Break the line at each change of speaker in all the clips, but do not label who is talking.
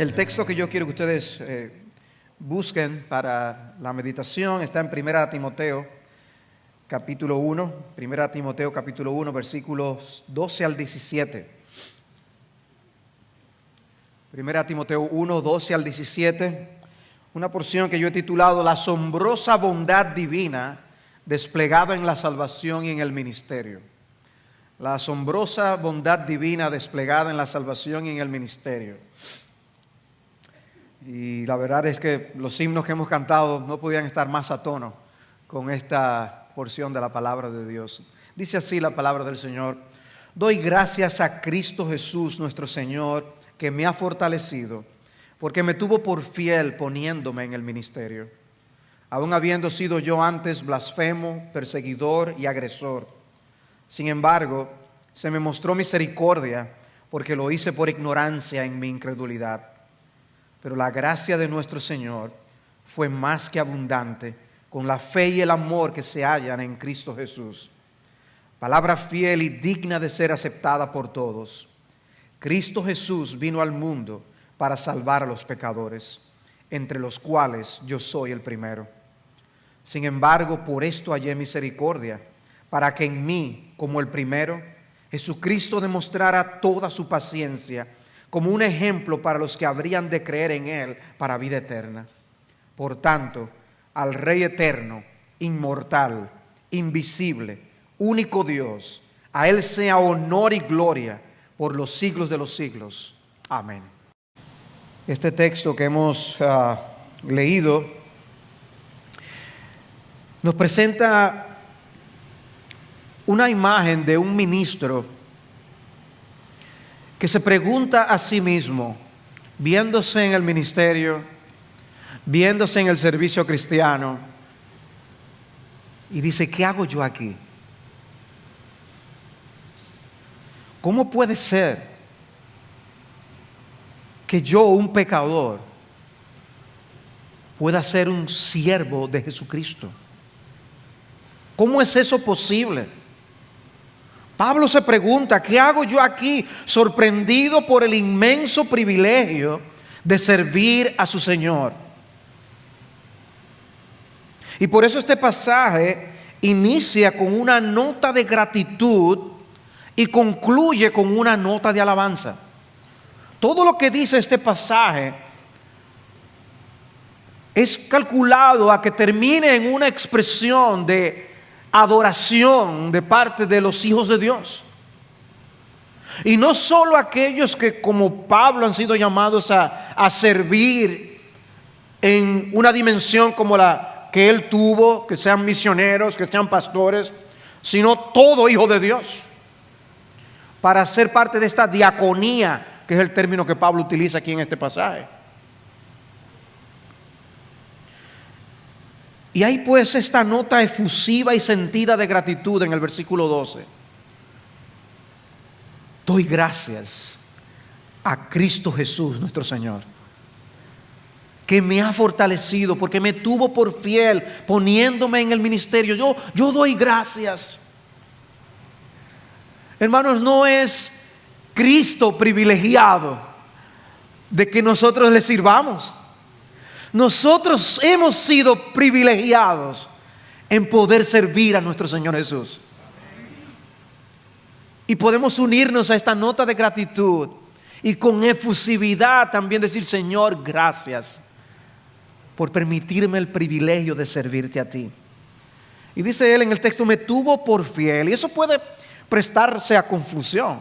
El texto que yo quiero que ustedes busquen para la meditación está en 1 Timoteo capítulo 1, 1 Timoteo capítulo 1, versículos 12 al 17. 1 Timoteo 1, 12 al 17, una porción que yo he titulado La asombrosa bondad divina desplegada en la salvación y en el ministerio. La asombrosa bondad divina desplegada en la salvación y en el ministerio. Y la verdad es que los himnos que hemos cantado no podían estar más a tono con esta porción de la palabra de Dios. Dice así la palabra del Señor: doy gracias a Cristo Jesús nuestro Señor, que me ha fortalecido, porque me tuvo por fiel poniéndome en el ministerio, aun habiendo sido yo antes blasfemo, perseguidor y agresor. Sin embargo, se me mostró misericordia, porque lo hice por ignorancia en mi incredulidad. Pero la gracia de nuestro Señor fue más que abundante con la fe y el amor que se hallan en Cristo Jesús. Palabra fiel y digna de ser aceptada por todos. Cristo Jesús vino al mundo para salvar a los pecadores, entre los cuales yo soy el primero. Sin embargo, por esto hallé misericordia, para que en mí, como el primero, Jesucristo demostrara toda su paciencia, como un ejemplo para los que habrían de creer en Él para vida eterna. Por tanto, al Rey eterno, inmortal, invisible, único Dios, a Él sea honor y gloria por los siglos de los siglos. Amén. Este texto que hemos leído nos presenta una imagen de un ministro que se pregunta a sí mismo, viéndose en el ministerio, viéndose en el servicio cristiano, y dice: ¿qué hago yo aquí? ¿Cómo puede ser que yo, un pecador, pueda ser un siervo de Jesucristo? ¿Cómo es eso posible? Pablo se pregunta: ¿qué hago yo aquí? Sorprendido por el inmenso privilegio de servir a su Señor. Y por eso este pasaje inicia con una nota de gratitud y concluye con una nota de alabanza. Todo lo que dice este pasaje es calculado a que termine en una expresión de adoración de parte de los hijos de Dios. Y no solo aquellos que, como Pablo, han sido llamados a servir en una dimensión como la que él tuvo, que sean misioneros, que sean pastores, sino todo hijo de Dios, para ser parte de esta diaconía, que es el término que Pablo utiliza aquí en este pasaje. Y hay pues esta nota efusiva y sentida de gratitud en el versículo 12. Doy gracias a Cristo Jesús nuestro Señor, que me ha fortalecido, porque me tuvo por fiel poniéndome en el ministerio. Yo doy gracias. Hermanos, no es Cristo privilegiado de que nosotros le sirvamos. Nosotros hemos sido privilegiados en poder servir a nuestro Señor Jesús. Y podemos unirnos a esta nota de gratitud y con efusividad también decir: Señor, gracias por permitirme el privilegio de servirte a ti. Y dice él en el texto: me tuvo por fiel. Y eso puede prestarse a confusión,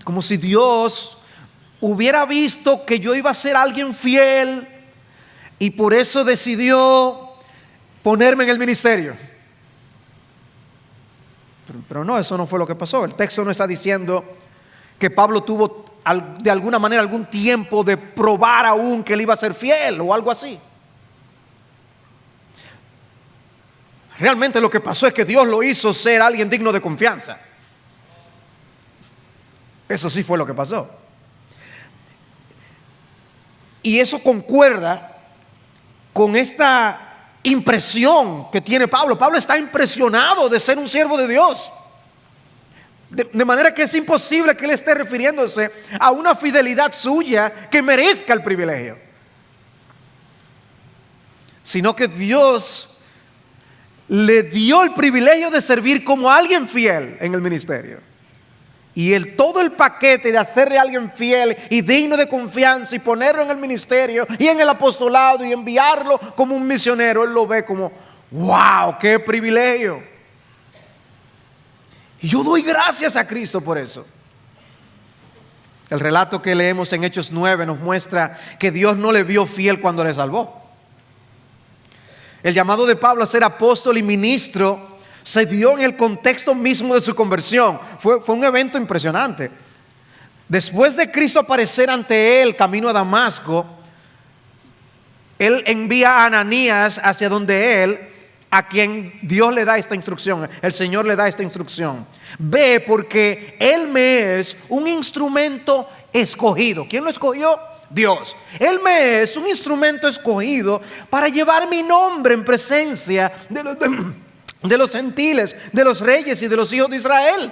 como si Dios hubiera visto que yo iba a ser alguien fiel y por eso decidió ponerme en el ministerio. Pero no, eso no fue lo que pasó. El texto no está diciendo que Pablo tuvo de alguna manera algún tiempo de probar aún que él iba a ser fiel o algo así. Realmente lo que pasó es que Dios lo hizo ser alguien digno de confianza. Eso sí fue lo que pasó. Y eso concuerda con esta impresión que tiene Pablo. Pablo está impresionado de ser un siervo de Dios. De manera que es imposible que él esté refiriéndose a una fidelidad suya que merezca el privilegio, sino que Dios le dio el privilegio de servir como alguien fiel en el ministerio. Y todo el paquete de hacerle a alguien fiel y digno de confianza y ponerlo en el ministerio y en el apostolado y enviarlo como un misionero, él lo ve como, wow, qué privilegio. Y yo doy gracias a Cristo por eso. El relato que leemos en Hechos 9 nos muestra que Dios no le vio fiel cuando le salvó. El llamado de Pablo a ser apóstol y ministro se dio en el contexto mismo de su conversión. Fue un evento impresionante. Después de Cristo aparecer ante él camino a Damasco, él envía a Ananías hacia donde él, a quien Dios le da esta instrucción, el Señor le da esta instrucción. Ve, porque Él me es un instrumento escogido. ¿Quién lo escogió? Dios. Él me es un instrumento escogido para llevar mi nombre en presencia de los gentiles, de los reyes y de los hijos de Israel.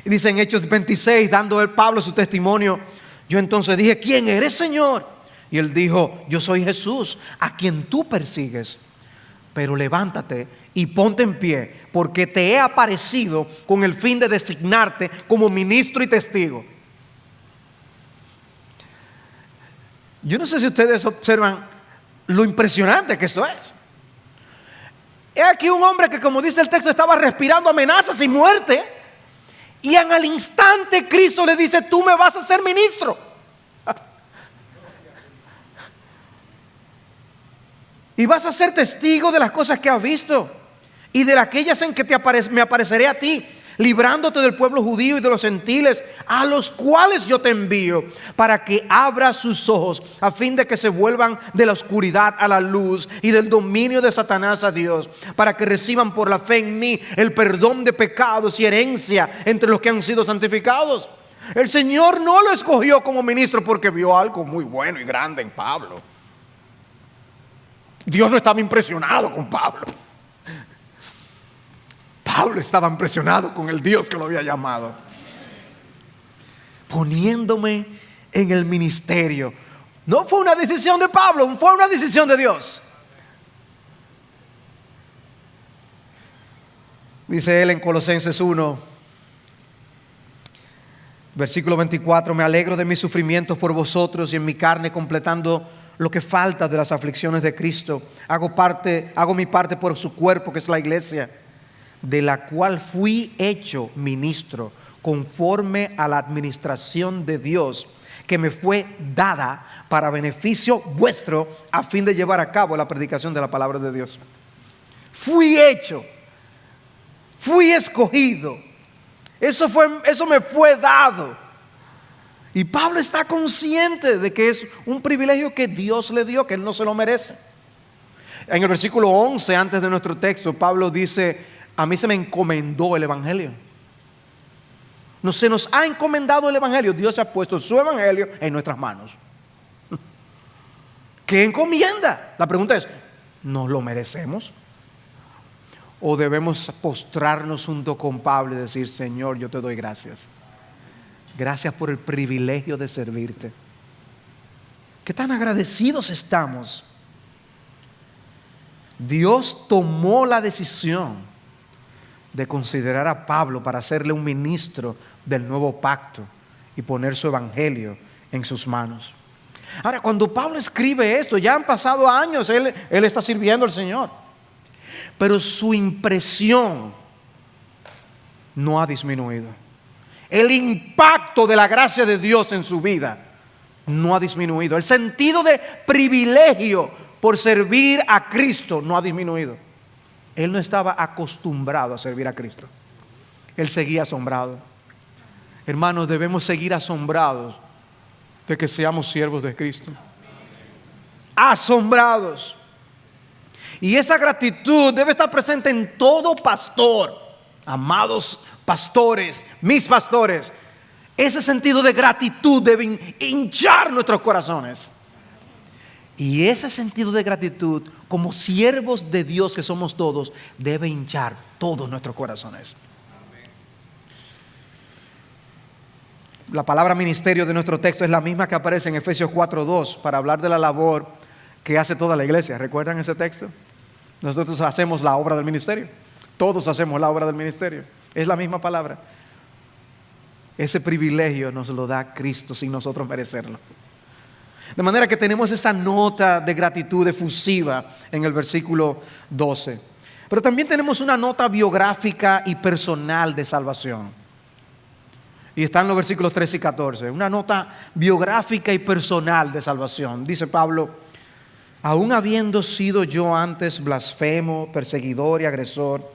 Y dice en Hechos 26, dando el Pablo su testimonio, yo entonces dije, ¿quién eres, Señor? Y él dijo, yo soy Jesús, a quien tú persigues. Pero levántate y ponte en pie, porque te he aparecido con el fin de designarte como ministro y testigo. Yo no sé si ustedes observan lo impresionante que esto es. He aquí un hombre que, como dice el texto, estaba respirando amenazas y muerte. Y en el instante Cristo le dice, tú me vas a ser ministro. Y vas a ser testigo de las cosas que has visto y de aquellas en que me apareceré a ti, librándote del pueblo judío y de los gentiles, a los cuales yo te envío, para que abra sus ojos, a fin de que se vuelvan de la oscuridad a la luz y del dominio de Satanás a Dios, para que reciban por la fe en mí el perdón de pecados y herencia entre los que han sido santificados. El Señor no lo escogió como ministro porque vio algo muy bueno y grande en Pablo. Dios no estaba impresionado con Pablo. Pablo estaba impresionado con el Dios que lo había llamado. Poniéndome en el ministerio. No fue una decisión de Pablo, fue una decisión de Dios. Dice él en Colosenses 1, versículo 24, me alegro de mis sufrimientos por vosotros y en mi carne completando lo que falta de las aflicciones de Cristo. Hago mi parte por su cuerpo, que es la iglesia, de la cual fui hecho ministro conforme a la administración de Dios que me fue dada para beneficio vuestro, a fin de llevar a cabo la predicación de la palabra de Dios. Fui hecho, fui escogido, eso me fue dado. Y Pablo está consciente de que es un privilegio que Dios le dio, que él no se lo merece. En el versículo 11, antes de nuestro texto, Pablo dice, a mí se me encomendó el evangelio. No se nos ha encomendado el evangelio. Dios ha puesto su evangelio en nuestras manos. ¿Qué encomienda? La pregunta es, ¿nos lo merecemos? ¿O debemos postrarnos junto con Pablo y decir, Señor, yo te doy gracias? Gracias por el privilegio de servirte. ¿Qué tan agradecidos estamos? Dios tomó la decisión de considerar a Pablo para hacerle un ministro del nuevo pacto y poner su evangelio en sus manos. Ahora, cuando Pablo escribe esto, ya han pasado años, él está sirviendo al Señor, pero su impresión no ha disminuido. El impacto de la gracia de Dios en su vida no ha disminuido. El sentido de privilegio por servir a Cristo no ha disminuido. Él no estaba acostumbrado a servir a Cristo. Él seguía asombrado. Hermanos, debemos seguir asombrados de que seamos siervos de Cristo. Asombrados. Y esa gratitud debe estar presente en todo pastor. Amados pastores, mis pastores, ese sentido de gratitud debe hinchar nuestros corazones. Y ese sentido de gratitud, como siervos de Dios que somos todos, debe hinchar todos nuestros corazones. La palabra ministerio de nuestro texto es la misma que aparece en Efesios 4:2 para hablar de la labor que hace toda la iglesia. ¿Recuerdan ese texto? Nosotros hacemos la obra del ministerio. Todos hacemos la obra del ministerio. Es la misma palabra. Ese privilegio nos lo da Cristo sin nosotros merecerlo. De manera que tenemos esa nota de gratitud efusiva en el versículo 12. Pero también tenemos una nota biográfica y personal de salvación. Y está en los versículos 13 y 14. Una nota biográfica y personal de salvación. Dice Pablo: aún habiendo sido yo antes blasfemo, perseguidor y agresor,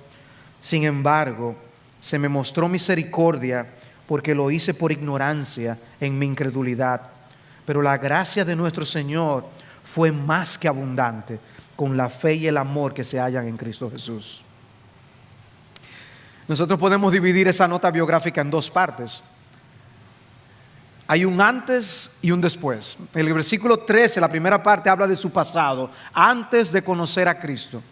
sin embargo, se me mostró misericordia porque lo hice por ignorancia en mi incredulidad. Pero la gracia de nuestro Señor fue más que abundante con la fe y el amor que se hallan en Cristo Jesús. Nosotros podemos dividir esa nota biográfica en dos partes. Hay un antes y un después. En el versículo 13, la primera parte habla de su pasado, antes de conocer a Cristo.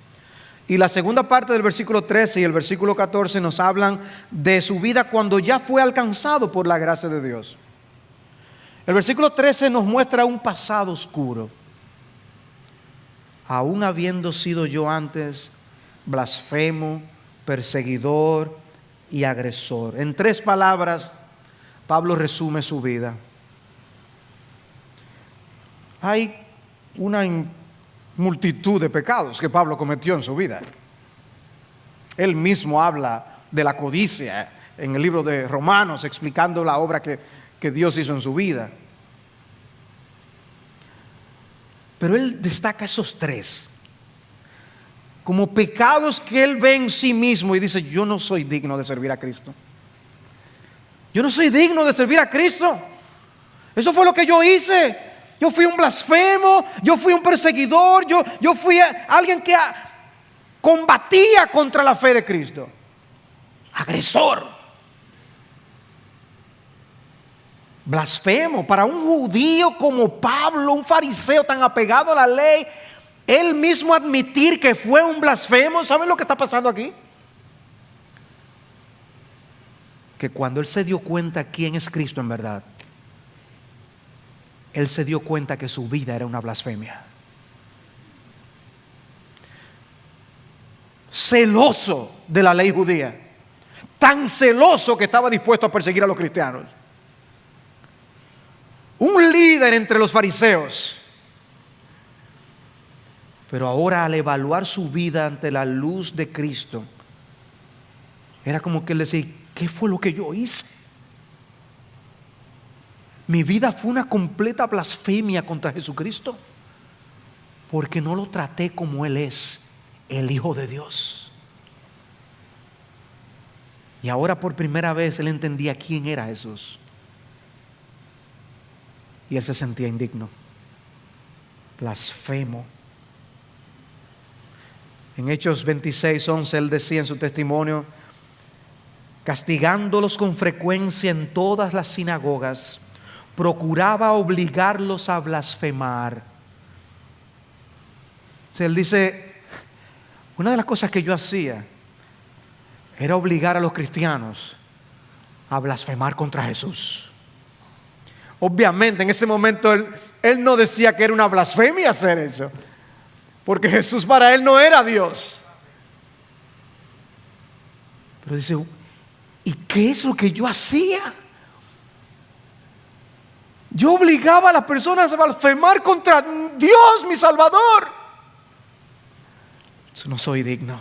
Y la segunda parte del versículo 13 y el versículo 14 nos hablan de su vida cuando ya fue alcanzado por la gracia de Dios. El versículo 13 nos muestra un pasado oscuro. Aún habiendo sido yo antes blasfemo, perseguidor y agresor. En 3 palabras, Pablo resume su vida. Hay una multitud de pecados que Pablo cometió en su vida. Él mismo habla de la codicia en el libro de Romanos, explicando la obra que Dios hizo en su vida. Pero él destaca esos 3 como pecados que él ve en sí mismo y dice: yo no soy digno de servir a Cristo. Yo no soy digno de servir a Cristo. Eso fue lo que yo hice. Yo fui un blasfemo, yo fui un perseguidor, yo fui alguien que combatía contra la fe de Cristo. Agresor. Blasfemo. Para un judío como Pablo, un fariseo tan apegado a la ley, él mismo admitir que fue un blasfemo. ¿Saben lo que está pasando aquí? Que cuando él se dio cuenta quién es Cristo en verdad, él se dio cuenta que su vida era una blasfemia. Celoso de la ley judía, tan celoso que estaba dispuesto a perseguir a los cristianos. Un líder entre los fariseos. Pero ahora, al evaluar su vida ante la luz de Cristo, era como que él decía: ¿qué fue lo que yo hice? Mi vida fue una completa blasfemia contra Jesucristo, porque no lo traté como Él es, el Hijo de Dios. Y ahora por primera vez él entendía quién era Jesús. Y él se sentía indigno, blasfemo. En Hechos 26:11 él decía en su testimonio: castigándolos con frecuencia en todas las sinagogas, procuraba obligarlos a blasfemar. O sea, él dice: una de las cosas que yo hacía era obligar a los cristianos a blasfemar contra Jesús. Obviamente en ese momento él no decía que era una blasfemia hacer eso, porque Jesús para él no era Dios. Pero dice: ¿y qué es lo que yo hacía? Yo obligaba a las personas a blasfemar contra Dios, mi Salvador. Yo no soy digno.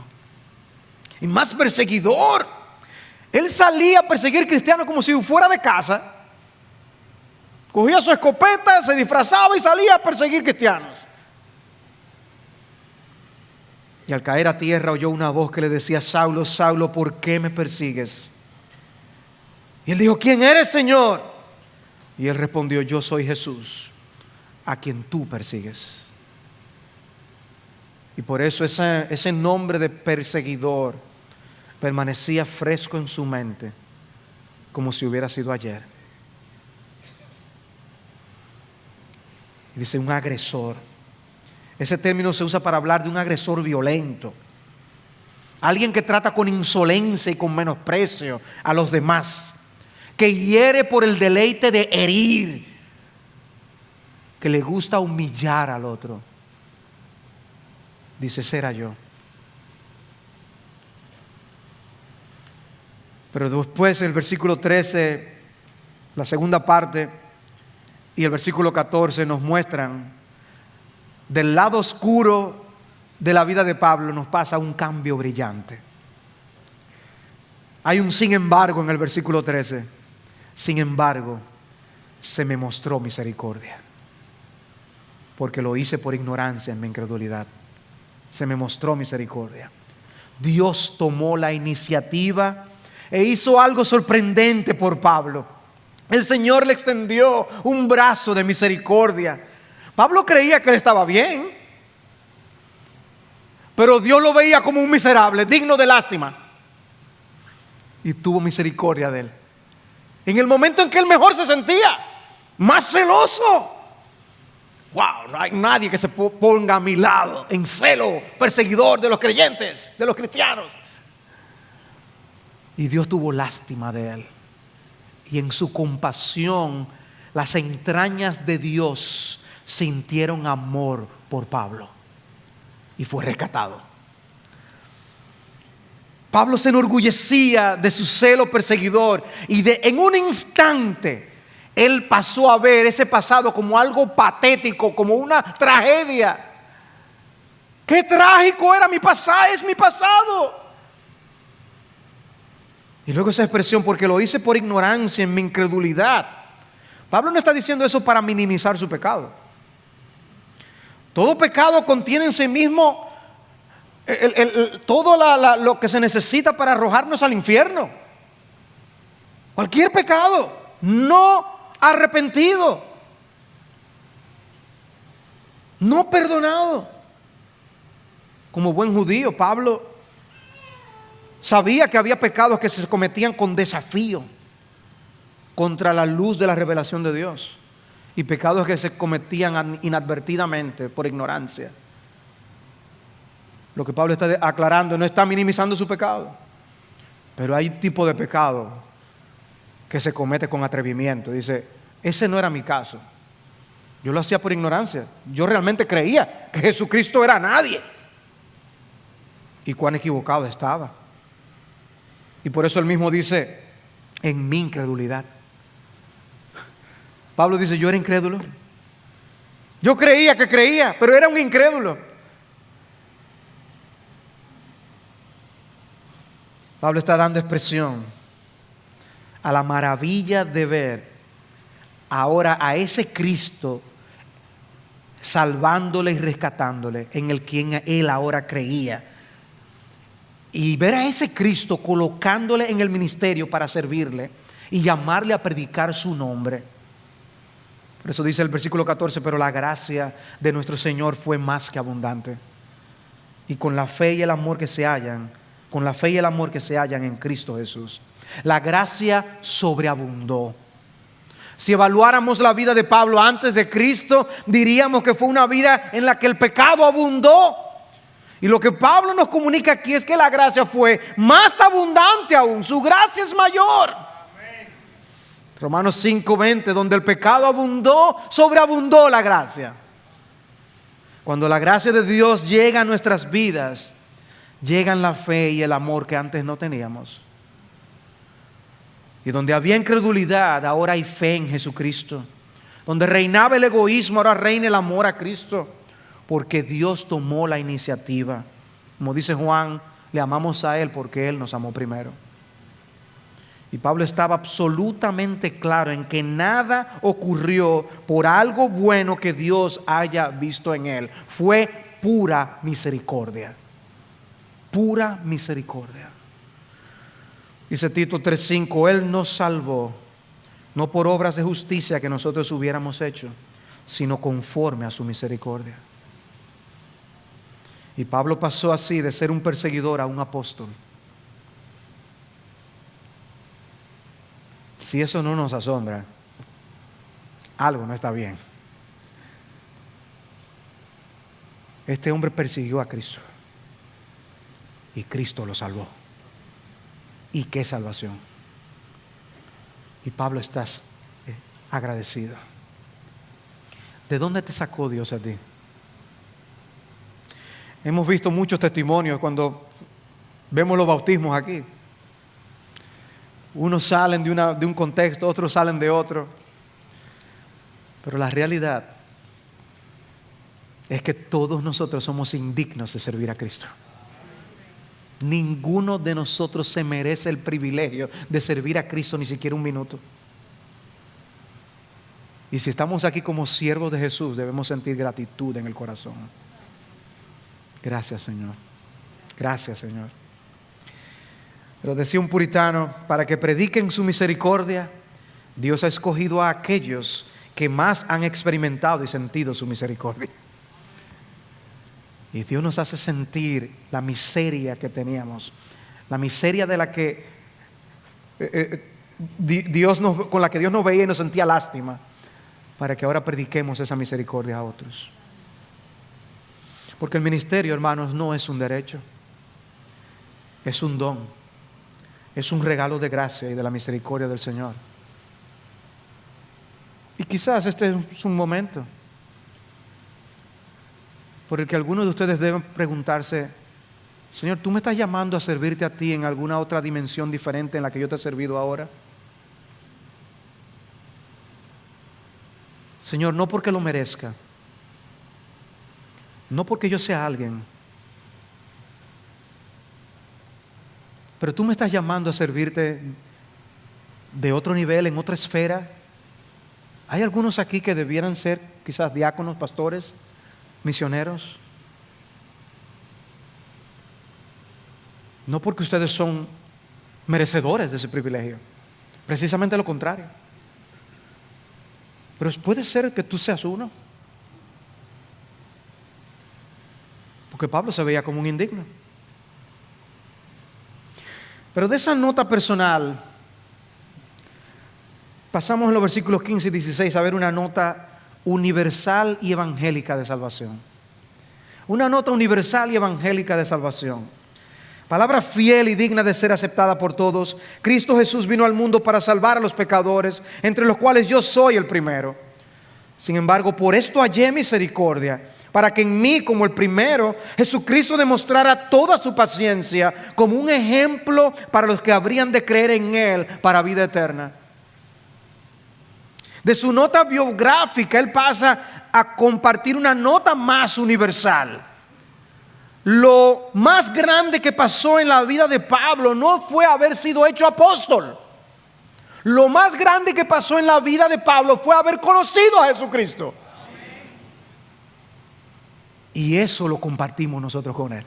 Y más perseguidor. Él salía a perseguir cristianos como si fuera de casa. Cogía su escopeta, se disfrazaba y salía a perseguir cristianos. Y al caer a tierra oyó una voz que le decía: Saulo, Saulo, ¿por qué me persigues? Y él dijo: ¿quién eres, Señor? Y él respondió: yo soy Jesús, a quien tú persigues. Y por eso ese nombre de perseguidor permanecía fresco en su mente, como si hubiera sido ayer. Y dice: un agresor. Ese término se usa para hablar de un agresor violento, alguien que trata con insolencia y con menosprecio a los demás, que hiere por el deleite de herir, que le gusta humillar al otro. Dice, ese era yo. Pero después el versículo 13, la segunda parte, y el versículo 14 nos muestran del lado oscuro de la vida de Pablo nos pasa un cambio brillante. Hay un sin embargo en el versículo 13. Sin embargo, se me mostró misericordia, porque lo hice por ignorancia en mi incredulidad. Se me mostró misericordia. Dios tomó la iniciativa e hizo algo sorprendente por Pablo. El Señor le extendió un brazo de misericordia. Pablo creía que él estaba bien, pero Dios lo veía como un miserable, digno de lástima, y tuvo misericordia de él. En el momento en que él mejor se sentía, más celoso. Wow, no hay nadie que se ponga a mi lado en celo, perseguidor de los creyentes, de los cristianos. Y Dios tuvo lástima de él. Y en su compasión, las entrañas de Dios sintieron amor por Pablo. Y fue rescatado. Pablo se enorgullecía de su celo perseguidor. Y en un instante, él pasó a ver ese pasado como algo patético, como una tragedia. ¡Qué trágico era mi pasado! ¡Es mi pasado! Y luego esa expresión, porque lo hice por ignorancia, en mi incredulidad. Pablo no está diciendo eso para minimizar su pecado. Todo pecado contiene en sí mismo todo lo que se necesita para arrojarnos al infierno. Cualquier pecado no arrepentido, no perdonado. Como buen judío, Pablo sabía que había pecados que se cometían con desafío contra la luz de la revelación de Dios, y pecados que se cometían inadvertidamente por ignorancia. Lo que Pablo está aclarando, no está minimizando su pecado, pero hay tipo de pecado que se comete con atrevimiento. Dice, ese no era mi caso. Yo lo hacía por ignorancia. Yo realmente creía que Jesucristo era nadie. Y cuán equivocado estaba. Y por eso él mismo dice, en mi incredulidad. Pablo dice, yo era incrédulo. Yo creía que creía, pero era un incrédulo. Pablo está dando expresión a la maravilla de ver ahora a ese Cristo salvándole y rescatándole, en el quien él ahora creía. Y ver a ese Cristo colocándole en el ministerio para servirle y llamarle a predicar su nombre. Por eso dice el versículo 14, pero la gracia de nuestro Señor fue más que abundante. Y con la fe y el amor que se hallan, en Cristo Jesús, la gracia sobreabundó. Si evaluáramos la vida de Pablo antes de Cristo, diríamos que fue una vida en la que el pecado abundó. Y lo que Pablo nos comunica aquí es que la gracia fue más abundante aún. Su gracia es mayor. Amén. Romanos 5:20, donde el pecado abundó, sobreabundó la gracia. Cuando la gracia de Dios llega a nuestras vidas, llegan la fe y el amor que antes no teníamos. Y donde había incredulidad, ahora hay fe en Jesucristo. Donde reinaba el egoísmo, ahora reina el amor a Cristo. Porque Dios tomó la iniciativa. Como dice Juan, le amamos a Él porque Él nos amó primero. Y Pablo estaba absolutamente claro en que nada ocurrió por algo bueno que Dios haya visto en él. Fue pura misericordia. Pura misericordia. Dice Tito 3:5, Él nos salvó, no por obras de justicia que nosotros hubiéramos hecho, sino conforme a su misericordia. Y Pablo pasó así de ser un perseguidor a un apóstol. Si eso no nos asombra, algo no está bien. Este hombre persiguió a Cristo y Cristo lo salvó. ¿Y qué salvación? Y Pablo, estás agradecido. ¿De dónde te sacó Dios a ti? Hemos visto muchos testimonios cuando vemos los bautismos aquí. Unos salen de un contexto, otros salen de otro. Pero la realidad es que todos nosotros somos indignos de servir a Cristo. Ninguno de nosotros se merece el privilegio de servir a Cristo ni siquiera un minuto. Y si estamos aquí como siervos de Jesús, debemos sentir gratitud en el corazón. Gracias, Señor. Gracias, Señor. Pero decía un puritano, para que prediquen su misericordia, Dios ha escogido a aquellos que más han experimentado y sentido su misericordia. Y Dios nos hace sentir la miseria que teníamos, la miseria de la que con la que Dios nos veía y nos sentía lástima, para que ahora prediquemos esa misericordia a otros. Porque el ministerio, hermanos, no es un derecho, es un don, es un regalo de gracia y de la misericordia del Señor. Y quizás este es un momento por el que algunos de ustedes deben preguntarse: Señor, ¿tú me estás llamando a servirte a ti en alguna otra dimensión diferente en la que yo te he servido ahora? Señor, no porque lo merezca, no porque yo sea alguien, pero tú me estás llamando a servirte de otro nivel, en otra esfera. Hay algunos aquí que debieran ser quizás diáconos, pastores, misioneros. No porque ustedes son merecedores de ese privilegio, precisamente lo contrario. Pero puede ser que tú seas uno. Porque Pablo se veía como un indigno. Pero de esa nota personal, pasamos en los versículos 15 y 16 a ver una nota universal y evangélica de salvación. Una nota universal y evangélica de salvación. Palabra fiel y digna de ser aceptada por todos. Cristo Jesús vino al mundo para salvar a los pecadores, entre los cuales yo soy el primero. Sin embargo, por esto hallé misericordia, para que en mí, como el primero, Jesucristo demostrara toda su paciencia como un ejemplo para los que habrían de creer en Él para vida eterna. De su nota biográfica, él pasa a compartir una nota más universal. Lo más grande que pasó en la vida de Pablo no fue haber sido hecho apóstol. Lo más grande que pasó en la vida de Pablo fue haber conocido a Jesucristo. Y eso lo compartimos nosotros con él.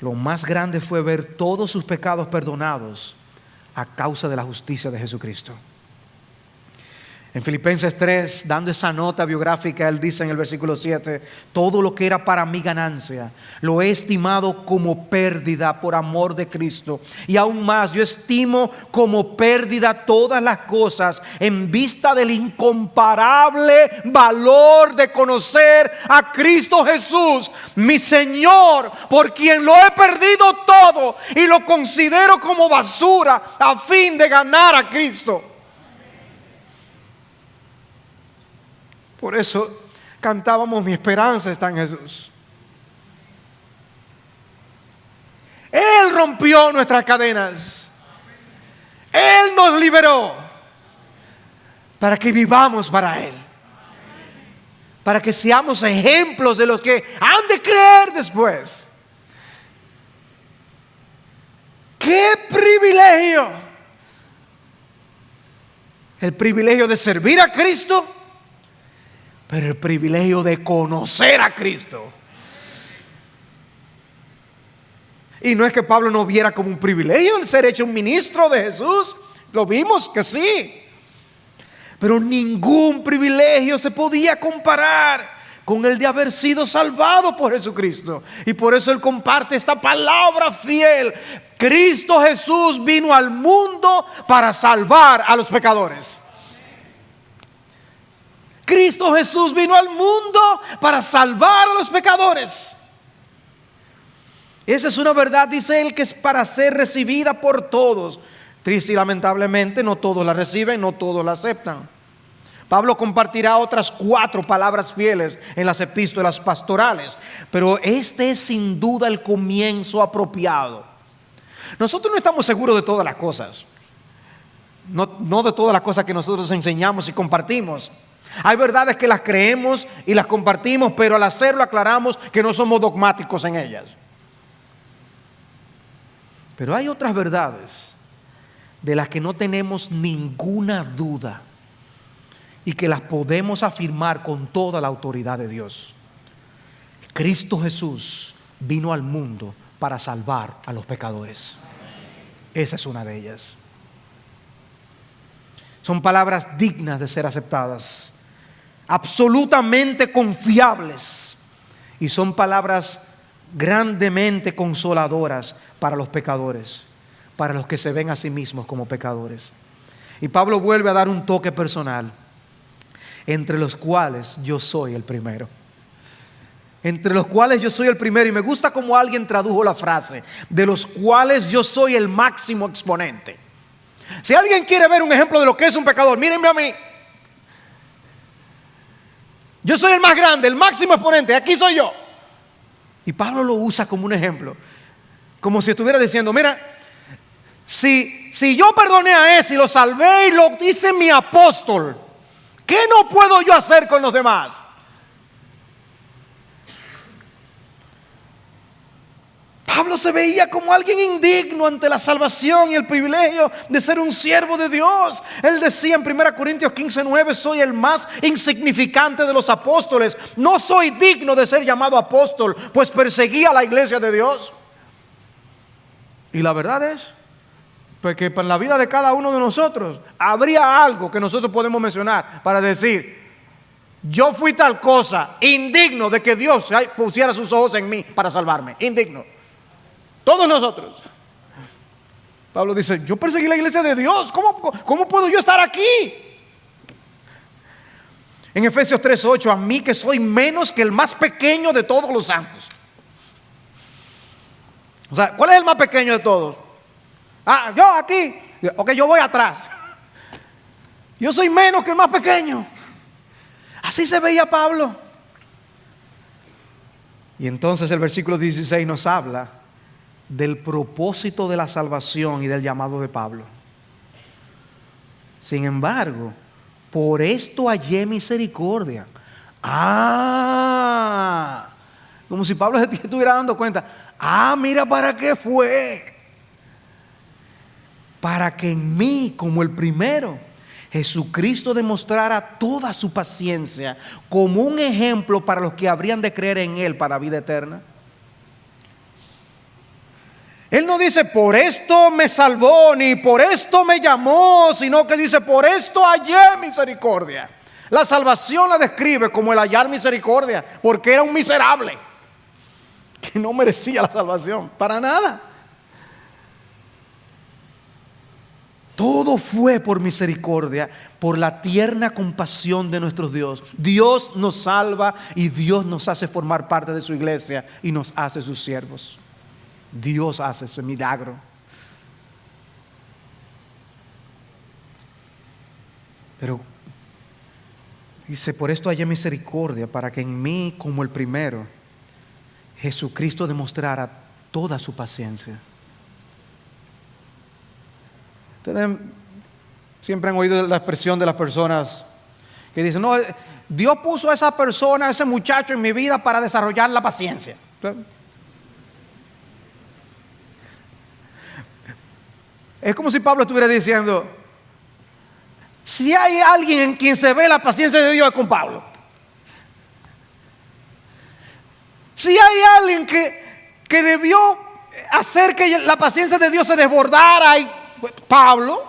Lo más grande fue ver todos sus pecados perdonados a causa de la justicia de Jesucristo. En Filipenses 3, dando esa nota biográfica, él dice en el versículo 7: todo lo que era para mi ganancia lo he estimado como pérdida por amor de Cristo. Y aún más, yo estimo como pérdida todas las cosas en vista del incomparable valor de conocer a Cristo Jesús, mi Señor, por quien lo he perdido todo y lo considero como basura a fin de ganar a Cristo. Por eso cantábamos: mi esperanza está en Jesús. Él rompió nuestras cadenas. Él nos liberó para que vivamos para Él. Para que seamos ejemplos de los que han de creer después. ¡Qué privilegio! El privilegio de servir a Cristo, pero el privilegio de conocer a Cristo. Y no es que Pablo no viera como un privilegio el ser hecho un ministro de Jesús. Lo vimos que sí. Pero ningún privilegio se podía comparar con el de haber sido salvado por Jesucristo. Y por eso él comparte esta palabra fiel. Cristo Jesús vino al mundo para salvar a los pecadores. Cristo Jesús vino al mundo para salvar a los pecadores. Esa es una verdad, dice él, que es para ser recibida por todos. Triste y lamentablemente no todos la reciben, no todos la aceptan. Pablo compartirá otras 4 palabras fieles en las epístolas pastorales, pero este es sin duda el comienzo apropiado. Nosotros no estamos seguros de todas las cosas, no de todas las cosas que nosotros enseñamos y compartimos. Hay verdades que las creemos y las compartimos, pero al hacerlo aclaramos que no somos dogmáticos en ellas. Pero hay otras verdades de las que no tenemos ninguna duda y que las podemos afirmar con toda la autoridad de Dios. Cristo Jesús vino al mundo para salvar a los pecadores. Esa es una de ellas. Son palabras dignas de ser aceptadas, absolutamente confiables, y son palabras grandemente consoladoras para los pecadores, para los que se ven a sí mismos como pecadores. Y Pablo vuelve a dar un toque personal, entre los cuales yo soy el primero. Entre los cuales yo soy el primero. Y me gusta como alguien tradujo la frase, de los cuales yo soy el máximo exponente. Si alguien quiere ver un ejemplo de lo que es un pecador, mírenme a mí. Yo soy el más grande, el máximo exponente, aquí soy yo. Y Pablo lo usa como un ejemplo, como si estuviera diciendo, mira, si yo perdoné a ese y lo salvé y lo hice mi apóstol, ¿qué no puedo yo hacer con los demás? Pablo se veía como alguien indigno ante la salvación y el privilegio de ser un siervo de Dios. Él decía en 1 Corintios 15:9, soy el más insignificante de los apóstoles. No soy digno de ser llamado apóstol, pues perseguía a la iglesia de Dios. Y la verdad es pues que en la vida de cada uno de nosotros habría algo que nosotros podemos mencionar para decir, yo fui tal cosa, indigno de que Dios pusiera sus ojos en mí para salvarme, indigno. Todos nosotros. Pablo dice, yo perseguí la iglesia de Dios, ¿cómo puedo yo estar aquí? En Efesios 3:8, a mí que soy menos que el más pequeño de todos los santos. O sea, ¿cuál es el más pequeño de todos? Yo aquí, ok, yo voy atrás. Yo soy menos que el más pequeño. Así se veía Pablo. Y entonces el versículo 16 nos habla del propósito de la salvación y del llamado de Pablo. Sin embargo, por esto hallé misericordia. Como si Pablo se estuviera dando cuenta. Mira para qué fue. Para que en mí, como el primero, Jesucristo demostrara toda su paciencia como un ejemplo para los que habrían de creer en Él para vida eterna. Él no dice por esto me salvó, ni por esto me llamó, sino que dice por esto hallé misericordia. La salvación la describe como el hallar misericordia, porque era un miserable que no merecía la salvación, para nada. Todo fue por misericordia, por la tierna compasión de nuestro Dios. Dios nos salva y Dios nos hace formar parte de su iglesia y nos hace sus siervos. Dios hace ese milagro. Pero dice, por esto hallé misericordia, para que en mí, como el primero, Jesucristo demostrara toda su paciencia. Ustedes siempre han oído la expresión de las personas que dicen, no, Dios puso a esa persona, a ese muchacho en mi vida para desarrollar la paciencia. Es como si Pablo estuviera diciendo, si hay alguien en quien se ve la paciencia de Dios es con Pablo. Si hay alguien que debió hacer que la paciencia de Dios se desbordara, Pablo.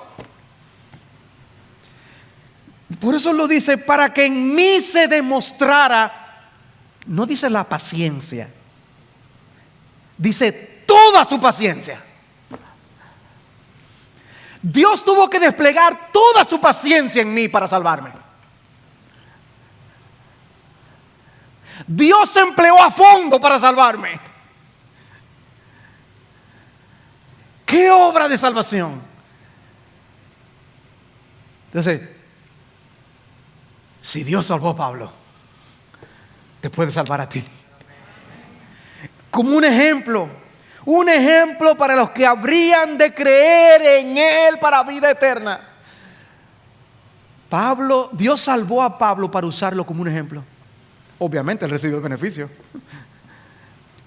Por eso lo dice, para que en mí se demostrara, no dice la paciencia, dice toda su paciencia. Dios tuvo que desplegar toda su paciencia en mí para salvarme. Dios se empleó a fondo para salvarme. ¡Qué obra de salvación! Entonces, si Dios salvó a Pablo, te puede salvar a ti. Como un ejemplo para los que habrían de creer en Él para vida eterna. Dios salvó a Pablo para usarlo como un ejemplo. Obviamente él recibió el beneficio.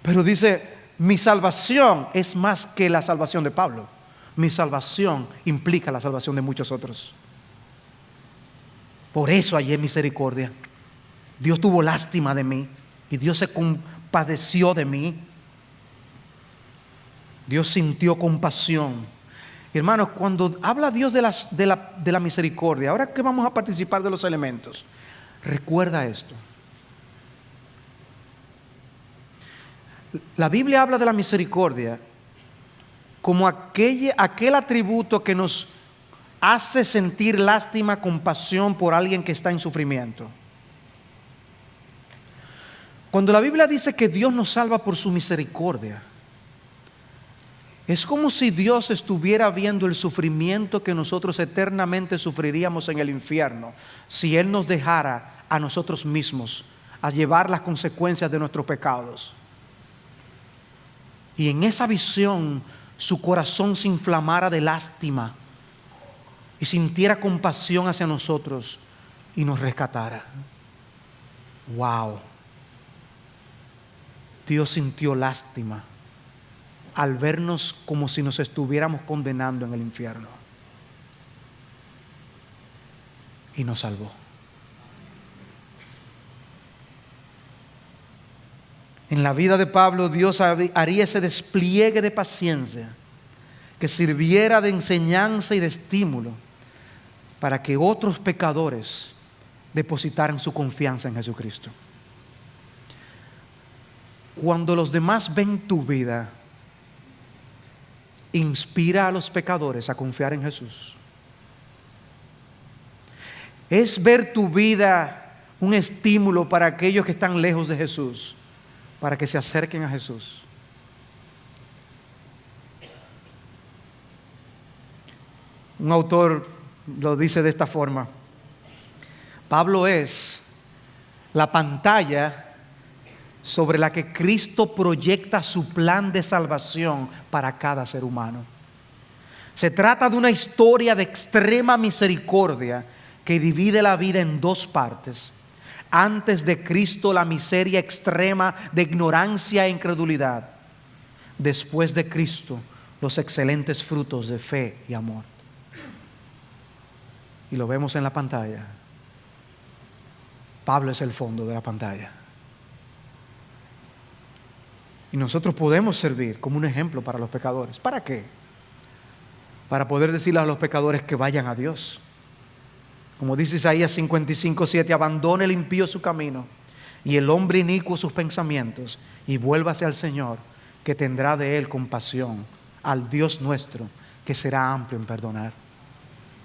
Pero dice, mi salvación es más que la salvación de Pablo. Mi salvación implica la salvación de muchos otros. Por eso hallé misericordia. Dios tuvo lástima de mí y Dios se compadeció de mí. Dios sintió compasión. Hermanos, cuando habla Dios de la misericordia, ahora que vamos a participar de los elementos, recuerda esto. La Biblia habla de la misericordia como aquel atributo que nos hace sentir lástima, compasión por alguien que está en sufrimiento. Cuando la Biblia dice que Dios nos salva por su misericordia, es como si Dios estuviera viendo el sufrimiento que nosotros eternamente sufriríamos en el infierno si Él nos dejara a nosotros mismos a llevar las consecuencias de nuestros pecados. Y en esa visión su corazón se inflamara de lástima y sintiera compasión hacia nosotros y nos rescatara. ¡Wow! Dios sintió lástima al vernos como si nos estuviéramos condenando en el infierno. Y nos salvó. En la vida de Pablo, Dios haría ese despliegue de paciencia que sirviera de enseñanza y de estímulo para que otros pecadores depositaran su confianza en Jesucristo. Cuando los demás ven tu vida, inspira a los pecadores a confiar en Jesús. Es ver tu vida un estímulo para aquellos que están lejos de Jesús, para que se acerquen a Jesús. Un autor lo dice de esta forma: Pablo es la pantalla sobre la que Cristo proyecta su plan de salvación para cada ser humano. Se trata de una historia de extrema misericordia que divide la vida en dos partes. Antes de Cristo, la miseria extrema de ignorancia e incredulidad. Después de Cristo, los excelentes frutos de fe y amor. Y lo vemos en la pantalla. Pablo es el fondo de la pantalla. Y nosotros podemos servir como un ejemplo para los pecadores. ¿Para qué? Para poder decirle a los pecadores que vayan a Dios. Como dice Isaías 55:7, abandone el impío su camino y el hombre inicuo sus pensamientos y vuélvase al Señor, que tendrá de él compasión, al Dios nuestro, que será amplio en perdonar.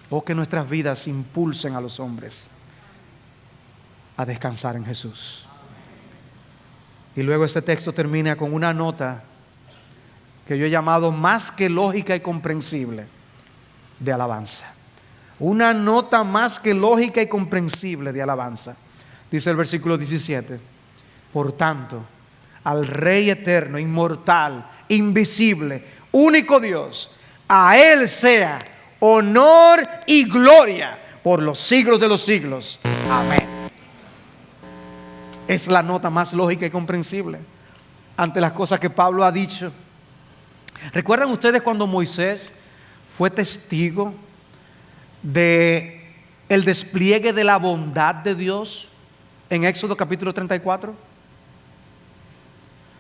O que nuestras vidas impulsen a los hombres a descansar en Jesús. Y luego este texto termina con una nota que yo he llamado más que lógica y comprensible de alabanza. Una nota más que lógica y comprensible de alabanza. Dice el versículo 17: por tanto, al Rey eterno, inmortal, invisible, único Dios, a Él sea honor y gloria por los siglos de los siglos. Amén. Es la nota más lógica y comprensible ante las cosas que Pablo ha dicho. ¿Recuerdan ustedes cuando Moisés fue testigo de el despliegue de la bondad de Dios en Éxodo capítulo 34?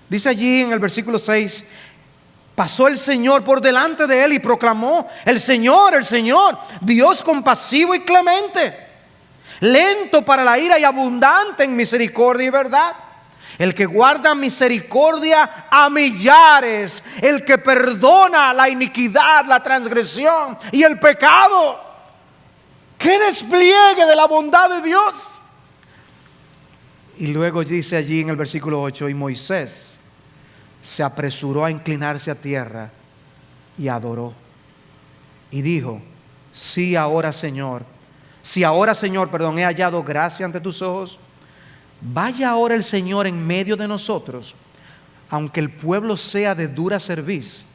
Dice allí en el versículo 6: pasó el Señor por delante de él y proclamó: el Señor, Dios compasivo y clemente, lento para la ira y abundante en misericordia y verdad, el que guarda misericordia a millares, el que perdona la iniquidad, la transgresión y el pecado. ¡Qué despliegue de la bondad de Dios! Y luego dice allí en el versículo 8, y Moisés se apresuró a inclinarse a tierra y adoró. Y dijo, si ahora Señor, he hallado gracia ante tus ojos, vaya ahora el Señor en medio de nosotros, aunque el pueblo sea de dura cerviz,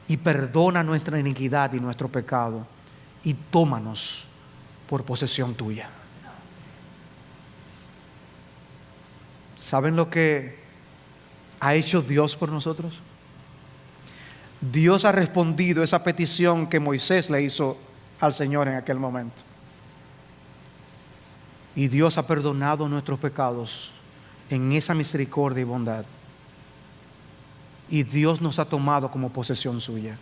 y perdona nuestra iniquidad y nuestro pecado, y tómanos por posesión tuya. ¿Saben lo que ha hecho Dios por nosotros? Dios ha respondido esa petición que Moisés le hizo al Señor en aquel momento. Y Dios ha perdonado nuestros pecados en esa misericordia y bondad. Y Dios nos ha tomado como posesión suya.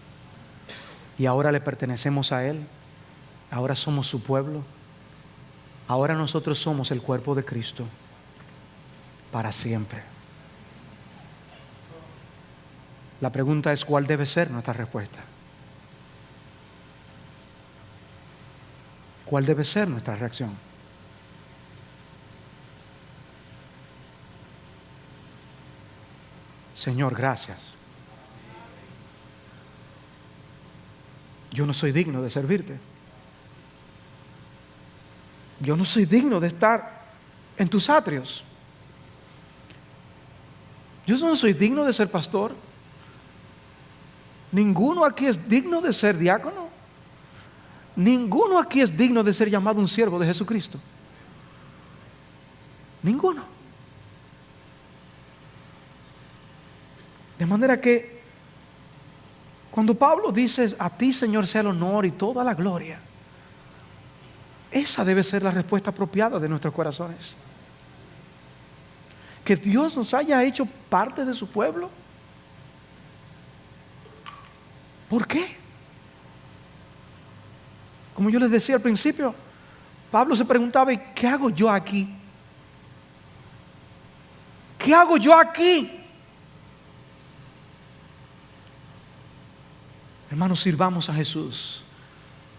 Y ahora le pertenecemos a Él. Ahora somos su pueblo. Ahora nosotros somos el cuerpo de Cristo para siempre. La pregunta es, ¿cuál debe ser nuestra respuesta? ¿Cuál debe ser nuestra reacción? Señor, gracias. Yo no soy digno de servirte. Yo no soy digno de estar en tus atrios. Yo no soy digno de ser pastor. Ninguno aquí es digno de ser diácono. Ninguno aquí es digno de ser llamado un siervo de Jesucristo. Ninguno. De manera que cuando Pablo dice, a ti Señor sea el honor y toda la gloria, esa debe ser la respuesta apropiada de nuestros corazones. Que Dios nos haya hecho parte de su pueblo. ¿Por qué? Como yo les decía al principio, Pablo se preguntaba, ¿y qué hago yo aquí? ¿Qué hago yo aquí? Hermanos, sirvamos a Jesús,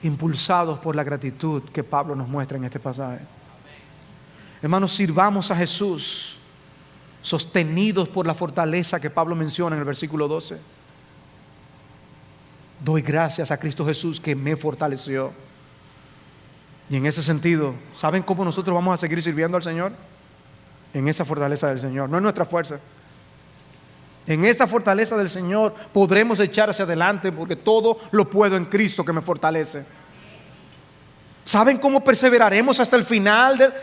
impulsados por la gratitud que Pablo nos muestra en este pasaje. Hermanos, sirvamos a Jesús, sostenidos por la fortaleza que Pablo menciona en el versículo 12. Doy gracias a Cristo Jesús que me fortaleció. Y en ese sentido, ¿saben cómo nosotros vamos a seguir sirviendo al Señor? En esa fortaleza del Señor, no en nuestra fuerza. En esa fortaleza del Señor podremos echar hacia adelante, porque todo lo puedo en Cristo que me fortalece. ¿Saben cómo perseveraremos hasta el final?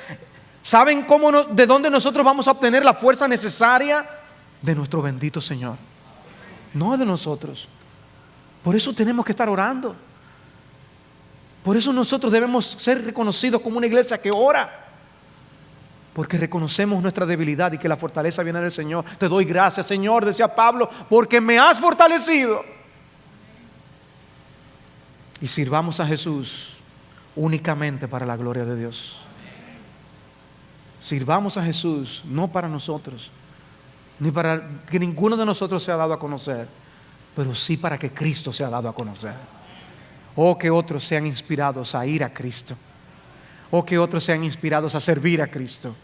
¿Saben de dónde nosotros vamos a obtener la fuerza necesaria? De nuestro bendito Señor, no de nosotros. Por eso tenemos que estar orando. Por eso nosotros debemos ser reconocidos como una iglesia que ora, porque reconocemos nuestra debilidad y que la fortaleza viene del Señor. Te doy gracias, Señor, decía Pablo, porque me has fortalecido. Y sirvamos a Jesús únicamente para la gloria de Dios. Sirvamos a Jesús no para nosotros, ni para que ninguno de nosotros sea dado a conocer, pero sí para que Cristo sea dado a conocer. O que otros sean inspirados a ir a Cristo. O que otros sean inspirados a servir a Cristo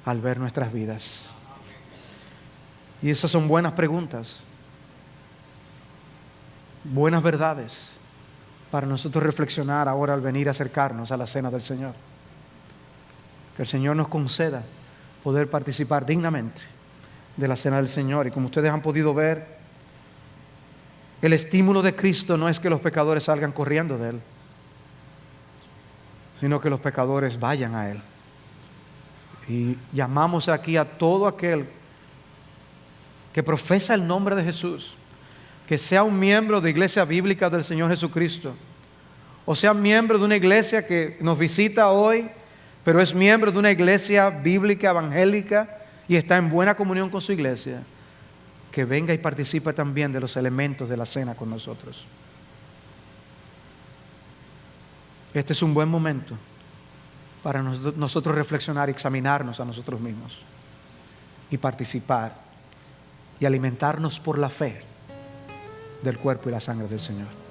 al ver nuestras vidas. Y esas son buenas preguntas, buenas verdades para nosotros reflexionar ahora al venir a acercarnos a la cena del Señor. Que el Señor nos conceda poder participar dignamente de la cena del Señor. Y como ustedes han podido ver, el estímulo de Cristo no es que los pecadores salgan corriendo de Él, sino que los pecadores vayan a Él. Y llamamos aquí a todo aquel que profesa el nombre de Jesús, que sea un miembro de Iglesia Bíblica del Señor Jesucristo, o sea miembro de una iglesia que nos visita hoy, pero es miembro de una iglesia bíblica, evangélica, y está en buena comunión con su iglesia, que venga y participe también de los elementos de la cena con nosotros. Este es un buen momento para nosotros reflexionar y examinarnos a nosotros mismos y participar y alimentarnos por la fe del cuerpo y la sangre del Señor.